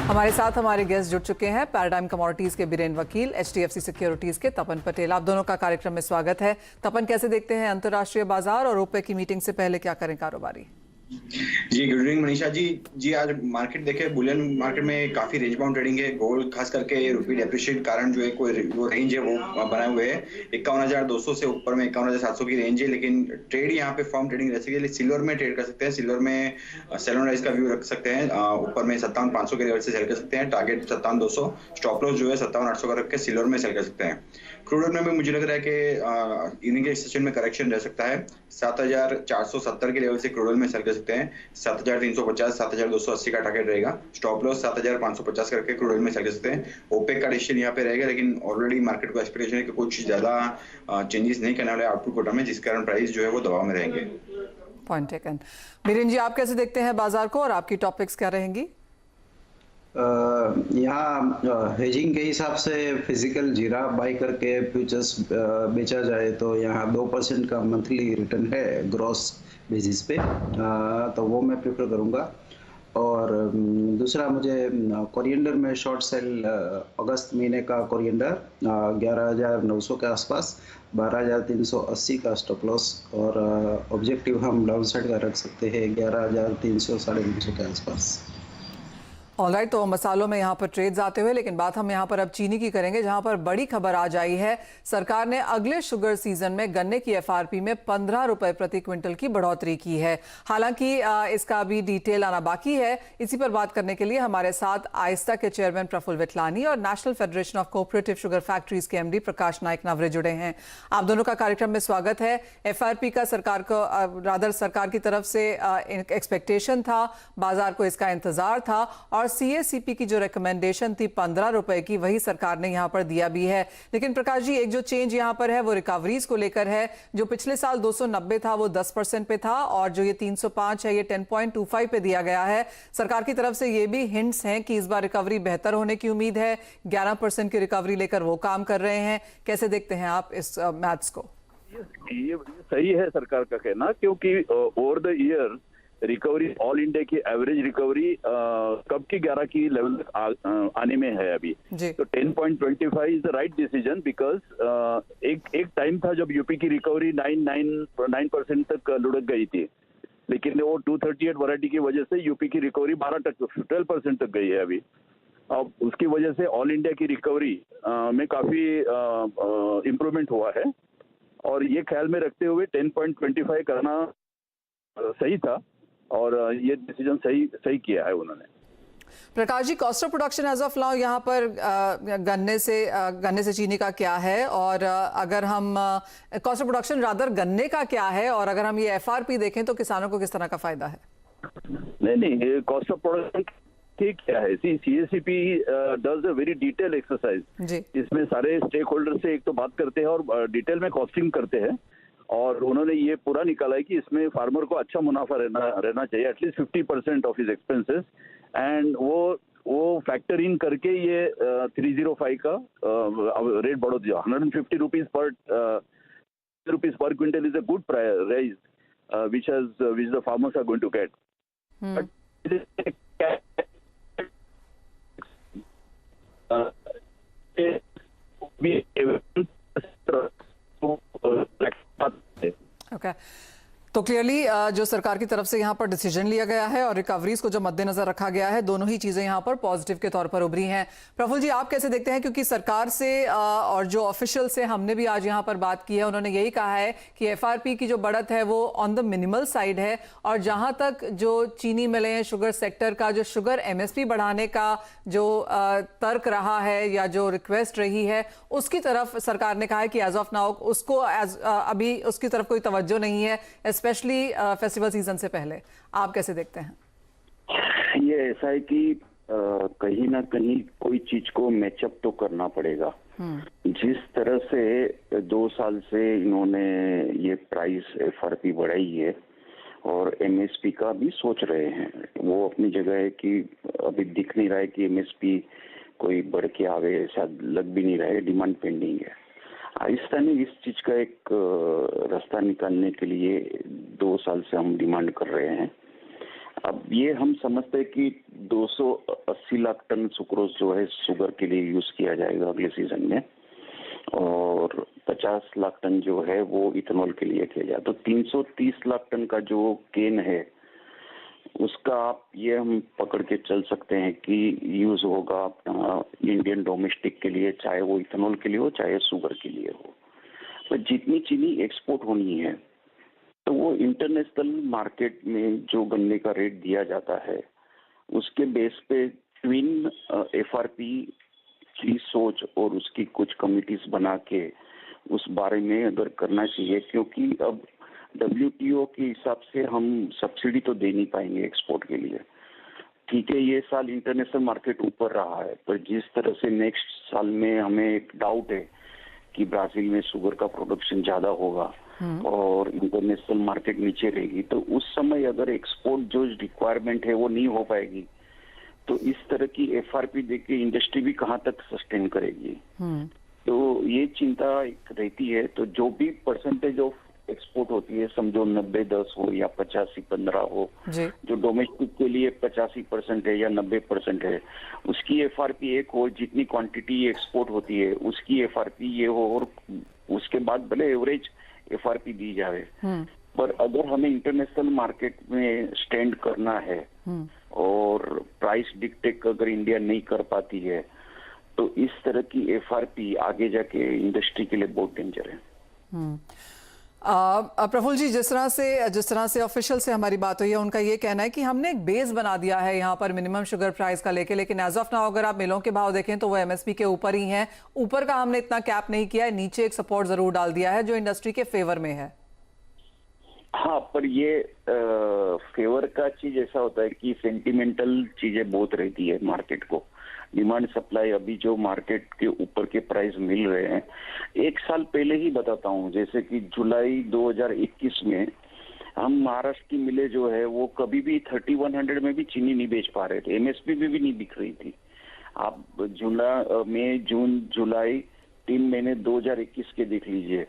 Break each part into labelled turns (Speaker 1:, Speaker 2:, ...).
Speaker 1: हमारे साथ हमारे गेस्ट जुड़ चुके हैं पैराडाइम कमोडिटीज के बीरेन वकील, एचडीएफसी सिक्योरिटीज के तपन पटेल। आप दोनों का कार्यक्रम में स्वागत है। तपन, कैसे देखते हैं अंतर्राष्ट्रीय बाजार और ओपेक की मीटिंग से पहले क्या करें कारोबारी?
Speaker 2: जी, गुड इवनिंग मनीषा जी। आज मार्केट देखे, बुलियन मार्केट में काफी रेंज बाउंड ट्रेडिंग है। गोल्ड खास करके रुपी डेप्रिशिएट कारण जो है कोई वो रेंज है वो बनाए हुए है 51,200 से ऊपर में 51,700 की रेंज है, लेकिन ट्रेड यहाँ पे फॉर्म ट्रेडिंग रह सके। सिल्वर में ट्रेड कर सकते हैं, सिल्वर में सेल ऑन राइज का व्यू रख सकते हैं। ऊपर में 57,500 के लेवल से सेल कर सकते हैं, टारगेट 57,200, स्टॉप लॉस जो है 57,800 का रख के सिल्वर में सेल कर सकते हैं। क्रूड ऑयल में मुझे लग रहा है कि इवनिंग के सेशन में करेक्शन रह सकता है। 7,470 के लेवल से क्रूड ऑयल में सेल कर सकते हैं। 7,350, 7,280 का टारगेट रहेगा। स्टॉप लॉस 7,550 करके क्रूड ऑयल में सेल कर सकते हैं। ओपेक का डिसीजन यहाँ पे रहेगा, लेकिन ऑलरेडी मार्केट को एक्सपेक्टेशन है कि कुछ ज्यादा चेंजेस नहीं करने वाले आउटपुट कोटा में, जिस कारण प्राइस जो है वो दबाव में रहेंगे।
Speaker 1: Point taken. बीरेन जी, आप कैसे देखते हैं बाजार को और आपकी टॉपिक्स क्या रहेंगी?
Speaker 3: यहाँ हेजिंग के हिसाब से फिजिकल जीरा बाई करके फ्यूचर्स बेचा जाए तो यहाँ 2% का मंथली रिटर्न है ग्रॉस बेसिस पे, तो वो मैं प्रेफर करूँगा। और दूसरा, मुझे कोरिएंडर में शॉर्ट सेल अगस्त महीने का कोरिएंडर 11,900 के आसपास, 12,380 का स्टॉप लॉस और ऑब्जेक्टिव हम डाउन साइड का रख सकते हैं 11,300 साढ़े 300 के आसपास।
Speaker 1: ऑलराइट, तो मसालों में यहाँ पर ट्रेड्स आते हुए, लेकिन बात हम यहाँ पर अब चीनी की करेंगे, जहाँ पर बड़ी खबर आज आई है। सरकार ने अगले शुगर सीजन में गन्ने की एफआरपी में 15 रुपए प्रति क्विंटल की बढ़ोतरी की है। हालांकि इसका अभी डिटेल आना बाकी है। इसी पर बात करने के लिए हमारे साथ आइस्ता के चेयरमैन प्रफुल्ल विटलानी और national federation of cooperative sugar factories के एमडी प्रकाश नाइक नावरे जुड़े हैं। आप दोनों का कार्यक्रम में स्वागत है। एफआरपी का सरकार की तरफ से एक्सपेक्टेशन था, बाजार को इसका इंतजार था, और सीएसीपी की जो रिकमेंडेशन थी 15 रुपए की, वही सरकार ने यहां पर दिया भी है। लेकिन प्रकाश जी, एक जो चेंज यहां पर है वो रिकवरीज को लेकर है। जो पिछले साल 290 था वो 10% पे था, और जो ये 305 है ये 10.25 पे दिया गया है। सरकार की तरफ से ये भी हिंट्स हैं कि इस बार रिकवरी बेहतर होने की उम्मीद है। 11% की रिकवरी लेकर वो काम कर रहे हैं। कैसे देखते हैं आप इस मैथ्स को?
Speaker 4: ये सही है सरकार का कहना, क्योंकि over the year recovery, all India की एवरेज रिकवरी कब की 11 की लेवल तक आने में है अभी। तो 10.25 is the right decision, because एक टाइम था जब यूपी की रिकवरी 9% तक लुढ़क गई थी, लेकिन वो 238 वैरायटी की वजह से यूपी की रिकवरी 12% तक गई है अभी। अब उसकी वजह से ऑल इंडिया की रिकवरी में काफी इम्प्रूवमेंट हुआ है, और ये ख्याल में रखते हुए 10.25 करना सही था, और ये डिसीजन सही किया है उन्होंने।
Speaker 1: Prakash ji, cost of production as of now यहाँ पर गन्ने से चीनी का क्या है, और अगर हम कॉस्ट ऑफ प्रोडक्शन रादर गन्ने का क्या है, और अगर हम ये एफआरपी देखें तो किसानों को किस तरह का फायदा है?
Speaker 4: नहीं, कॉस्ट ऑफ प्रोडक्शन ठीक क्या है, CACP does a very detail exercise. इसमें सारे स्टेक होल्डर से एक तो बात करते हैं और डिटेल में कॉस्टिंग करते हैं, और उन्होंने ये पूरा निकाला है कि इसमें फार्मर को अच्छा मुनाफा रहना चाहिए, at least 50% of his expenses, and वो फैक्टर इन करके ये 305 का रेट बढ़ो दिया। 150 rupees per quintal is a good rise which the farmers are going to get.
Speaker 1: Okay. तो क्लियरली जो सरकार की तरफ से यहाँ पर डिसीजन लिया गया है और रिकवरीज को जो मद्देनजर रखा गया है, दोनों ही चीजें यहाँ पर पॉजिटिव के तौर पर उभरी हैं। प्रफुल्ल जी, आप कैसे देखते हैं? क्योंकि सरकार से और जो ऑफिशियल से हमने भी आज यहाँ पर बात की है, उन्होंने यही कहा है कि एफआरपी की जो बढ़त है वो ऑन द मिनिमल साइड है, और जहां तक जो चीनी मिले हैं, शुगर सेक्टर का जो शुगर एमएसपी बढ़ाने का जो तर्क रहा है या जो रिक्वेस्ट रही है, उसकी तरफ सरकार ने कहा है कि एज ऑफ नाउ उसको अभी उसकी तरफ कोई तवज्जो नहीं है, स्पेशली फेस्टिवल सीजन से पहले। आप कैसे देखते हैं?
Speaker 5: ये ऐसा है कि कहीं ना कहीं कोई चीज को मैचअप तो करना पड़ेगा। जिस तरह से 2 साल से इन्होंने ये प्राइस एफआरपी बढ़ाई है और एमएसपी का भी सोच रहे हैं, वो अपनी जगह है कि अभी दिख नहीं रहा है कि एमएसपी कोई बढ़ के आगे, ऐसा लग भी नहीं रहा है, डिमांड पेंडिंग है। आहिस्ता ने इस चीज का एक रास्ता निकालने के लिए 2 साल से हम डिमांड कर रहे हैं। अब ये हम समझते हैं कि 280 लाख टन सुक्रोज जो है शुगर के लिए यूज किया जाएगा अगले सीजन में, और 50 लाख टन जो है वो इथेनॉल के लिए किया जाए। तो 330 लाख टन का जो केन है उसका आप ये हम पकड़ के चल सकते हैं कि यूज होगा अपना इंडियन डोमेस्टिक के लिए, चाहे वो इथेनॉल के लिए हो चाहे शुगर के लिए हो। तो जितनी चीनी एक्सपोर्ट होनी है तो वो इंटरनेशनल मार्केट में जो गन्ने का रेट दिया जाता है उसके बेस पे ट्विन एफआरपी की सोच और उसकी कुछ कमिटीज बना के उस बारे में अगर करना चाहिए, क्योंकि अब WTO के हिसाब से हम सब्सिडी तो दे नहीं पाएंगे एक्सपोर्ट के लिए। ठीक है, ये साल इंटरनेशनल मार्केट ऊपर रहा है, पर जिस तरह से नेक्स्ट साल में हमें एक डाउट है कि ब्राजील में शुगर का प्रोडक्शन ज्यादा होगा और इंटरनेशनल मार्केट नीचे रहेगी, तो उस समय अगर एक्सपोर्ट जो रिक्वायरमेंट है वो नहीं हो पाएगी तो इस तरह की एफआरपी देके इंडस्ट्री भी कहाँ तक सस्टेन करेगी। तो ये चिंता रहती है। तो जो भी परसेंटेज ऑफ एक्सपोर्ट होती है, समझो 90-10 हो या 85-15 हो, जो डोमेस्टिक के लिए 85% है या 90% है, उसकी एफआरपी एक हो, जितनी क्वांटिटी एक्सपोर्ट होती है उसकी एफआरपी ये हो, और उसके बाद भले एवरेज एफआरपी दी जाए। पर अगर हमें इंटरनेशनल मार्केट में स्टैंड करना है और प्राइस डिक्टेट अगर इंडिया नहीं कर पाती है तो इस तरह की एफआरपी आगे जाके इंडस्ट्री के लिए बहुत डेंजर है।
Speaker 1: प्रफुल्ल जी, जिस तरह से ऑफिशियल से हमारी बात हुई है, उनका ये कहना है कि हमने एक बेस बना दिया है यहाँ पर मिनिमम शुगर प्राइस का लेके, लेकिन एज ऑफ नाउ अगर आप मिलों के भाव देखें तो वो MSP के ऊपर ही हैं। ऊपर का हमने इतना कैप नहीं किया है, नीचे एक सपोर्ट जरूर डाल दिया है जो इंडस्ट्री के फेवर में है।
Speaker 5: हाँ, पर ये फेवर का चीज ऐसा होता है कि सेंटिमेंटल चीजें बहुत रहती है मार्केट को। डिमांड सप्लाई अभी जो मार्केट के ऊपर के प्राइस मिल रहे हैं, एक साल पहले ही बताता हूँ, जैसे कि जुलाई 2021 में हम महाराष्ट्र की मिलें जो है वो कभी भी 3100 में भी चीनी नहीं बेच पा रहे थे, MSP भी नहीं बिक रही थी। आप मई, जून, जुलाई 3 महीने 2021 के देख लीजिए,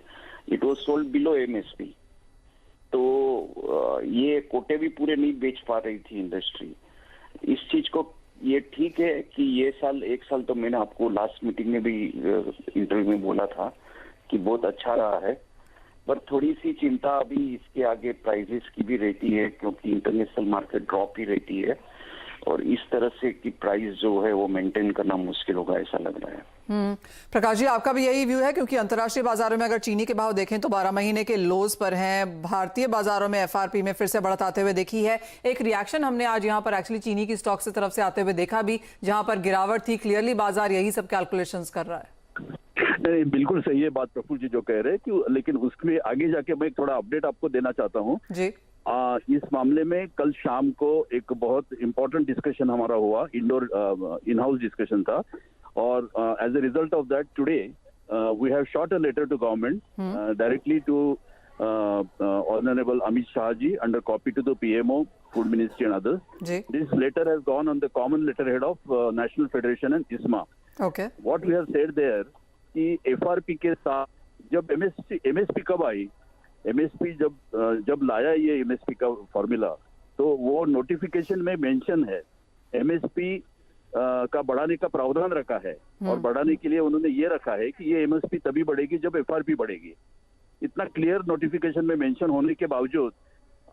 Speaker 5: it was sold below MSP। तो ये कोटे भी पूरे नहीं बेच पा रही थी इंडस्ट्री। इस चीज को ये ठीक है कि ये साल, एक साल तो मैंने आपको लास्ट मीटिंग में भी इंटरव्यू में बोला था कि बहुत अच्छा रहा है, पर थोड़ी सी चिंता अभी इसके आगे प्राइसेस की भी रहती है, क्योंकि इंटरनेशनल मार्केट ड्रॉप ही रहती है और इस तरह से कि प्राइस जो है वो मेंटेन करना मुश्किल होगा, ऐसा लग रहा है।
Speaker 1: प्रकाश जी, आपका भी यही व्यू है? क्योंकि अंतर्राष्ट्रीय बाजारों में अगर चीनी के भाव देखें तो 12 महीने के लोज पर हैं। भारतीय बाजारों में एफआरपी में फिर से बढ़त आते हुए देखी है। एक रिएक्शन हमने आज यहाँ पर एक्चुअली चीनी की स्टॉक से तरफ से आते हुए देखा भी, जहां पर गिरावट थी। क्लियरली बाजार यही सब कैलकुलेशंस कर रहा है।
Speaker 4: नहीं, बिल्कुल सही है बात प्रफुल्ल जी जो कह रहे हैं कि, लेकिन उसमें आगे जाके मैं थोड़ा अपडेट आपको देना चाहता हूँ
Speaker 1: जी।
Speaker 4: इस मामले में कल शाम को एक बहुत इंपॉर्टेंट डिस्कशन हमारा हुआ, इंडोर इन हाउस डिस्कशन था, और as a result of that today we have shot a letter to government directly to honourable Amit Shah ji under copy to the PMO, Food Ministry and others. This letter has gone on the common letterhead of National Federation and ISMA.
Speaker 1: Okay.
Speaker 4: What we have said there कि FRP के साथ जब MSP कब आई, MSP जब लाया ये MSP का formula, तो वो नोटिफिकेशन में मेंशन है, MSP का बढ़ाने का प्रावधान रखा है, और बढ़ाने के लिए उन्होंने ये रखा है कि ये MSP तभी बढ़ेगी जब FRP बढ़ेगी। इतना क्लियर नोटिफिकेशन में मेंशन होने के बावजूद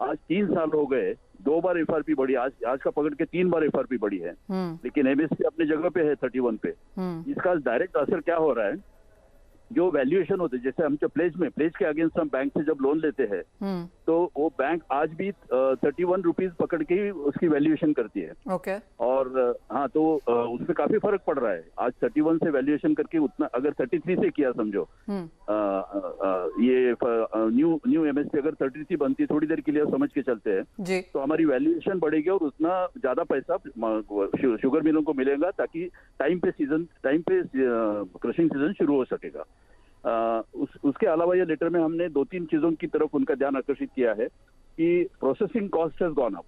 Speaker 4: आज 3 साल हो गए, 2 बार FRP बढ़ी, आज का पकड़ के 3 बार FRP बढ़ी है, लेकिन MSP अपनी जगह पे है 31 पे। इसका डायरेक्ट असर क्या हो रहा है, जो वैल्यूएशन होते हैं, जैसे हम जो प्लेज के अगेंस्ट हम बैंक से जब लोन लेते हैं तो वो बैंक आज भी 31 रुपीज पकड़ के ही उसकी वैल्यूएशन करती है।
Speaker 1: ओके। और
Speaker 4: हाँ, तो उसमें काफी फर्क पड़ रहा है। आज 31 से वैल्यूएशन करके उतना, अगर 33 से किया समझो, ये न्यू MSP अगर 33 बनती, थोड़ी देर के लिए समझ के चलते हैं, तो हमारी वैल्यूएशन बढ़ेगी और उतना ज्यादा पैसा शुगर मिलों को मिलेगा, ताकि टाइम पे क्रशिंग सीजन शुरू हो सकेगा। उसके अलावा ये लेटर में हमने 2-3 चीजों की तरफ उनका ध्यान आकर्षित किया है कि processing cost has gone up.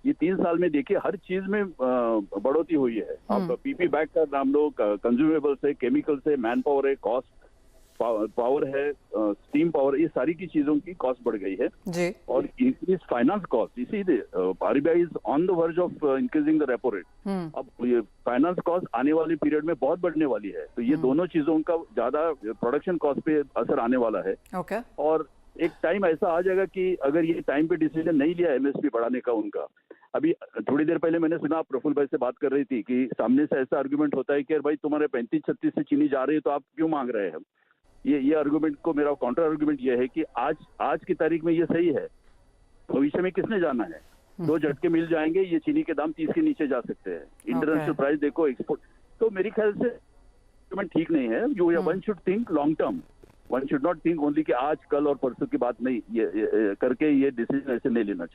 Speaker 4: ये 3 साल में देखिए हर चीज में बढ़ोतरी हुई है। आप PP बैग का नाम लो, कंज्यूमेबल से, केमिकल से, मैन पावर है, कॉस्ट, पावर है, स्टीम पावर, ये सारी की चीजों की कॉस्ट बढ़ गई है
Speaker 1: जी।
Speaker 4: और इंक्रीज फाइनेंस कॉस्ट, इसीलिए RBI is on the verge of increasing the repo rate. अब ये फाइनेंस कॉस्ट आने वाली पीरियड में बहुत बढ़ने वाली है, तो ये दोनों चीजों का ज्यादा प्रोडक्शन कॉस्ट पे असर आने वाला है।
Speaker 1: ओके।
Speaker 4: और एक टाइम ऐसा आ जाएगा कि अगर ये टाइम पे डिसीजन नहीं लिया एमएसपी बढ़ाने का उनका, अभी थोड़ी देर पहले मैंने सुना प्रफुल्ल भाई से बात कर रही थी कि सामने से ऐसा आर्गुमेंट होता है कि भाई तुम्हारे 35-36 से चीनी जा रही है तो आप क्यों मांग रहे हैं। ये आर्गुमेंट को मेरा काउंटर आर्गुमेंट ये है कि आज की तारीख में ये सही है, भविष्य में किसने जाना है। 2 झटके मिल जाएंगे, ये चीनी के दाम 30 के नीचे जा सकते हैं। इंटरनेशनल प्राइस देखो, एक्सपोर्ट, तो मेरे ख्याल से आर्गुमेंट ठीक नहीं है। You one should think long term, one should not think only कि आज कल और परसों की बात नहीं, ये करके ये डिसीजन ऐसे नहीं लेना चाहिए।